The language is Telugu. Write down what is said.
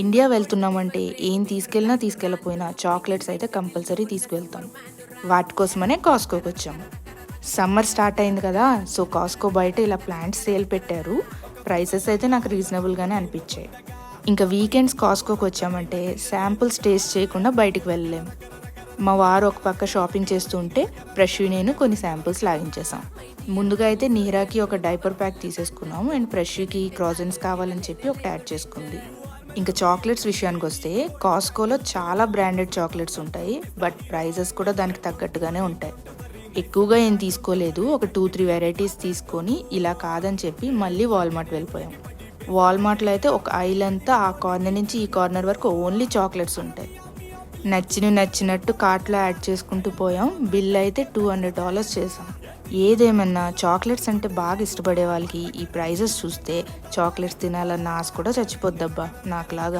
ఇండియా వెళ్తున్నామంటే ఏం తీసుకెళ్ళినా తీసుకెళ్ళకపోయినా చాక్లెట్స్ అయితే కంపల్సరీ తీసుకువెళ్తాం. వాటి కోసమనే కాస్కోకి వచ్చాము. సమ్మర్ స్టార్ట్ అయింది కదా, సో కాస్కో బయట ఇలా ప్లాంట్స్ సేల్ పెట్టారు. ప్రైసెస్ అయితే నాకు రీజనబుల్గానే అనిపించాయి. ఇంకా వీకెండ్స్ కాస్కోకి వచ్చామంటే శాంపుల్స్ టేస్ట్ చేయకుండా బయటికి వెళ్ళలేము. మా వారు ఒక పక్క షాపింగ్ చేస్తూ ఉంటే ప్రశ్వి నేను కొన్ని శాంపుల్స్ లాగించేసాం. ముందుగా అయితే నీరాకి ఒక డైపర్ ప్యాక్ తీసేసుకున్నాము అండ్ ప్రశ్వికి క్రాజన్స్ కావాలని చెప్పి ఒకటి యాడ్ చేసుకుంది. ఇంకా చాక్లెట్స్ విషయానికి వస్తే కాస్కోలో చాలా బ్రాండెడ్ చాక్లెట్స్ ఉంటాయి, బట్ ప్రైజెస్ కూడా దానికి తగ్గట్టుగానే ఉంటాయి. ఎక్కువగా ఏం తీసుకోలేదు, ఒక 2-3 వెరైటీస్ తీసుకొని ఇలా కాదని చెప్పి మళ్ళీ వాల్మార్ట్ వెళ్ళిపోయాం. వాల్మార్ట్లో అయితే ఒక ఐల్ అంతా ఆ కార్నర్ నుంచి ఈ కార్నర్ వరకు ఓన్లీ చాక్లెట్స్ ఉంటాయి. నచ్చినట్టు కార్ట్లో యాడ్ చేసుకుంటూ పోయాం. బిల్ అయితే $200 చేసాం. ఏదేమన్నా చాక్లెట్స్ అంటే బాగా ఇష్టపడే వాళ్ళకి ఈ ప్రైజెస్ చూస్తే చాక్లెట్స్ తినాలన్న ఆశ కూడా చచ్చిపోద్దబ్బా నాకులాగా.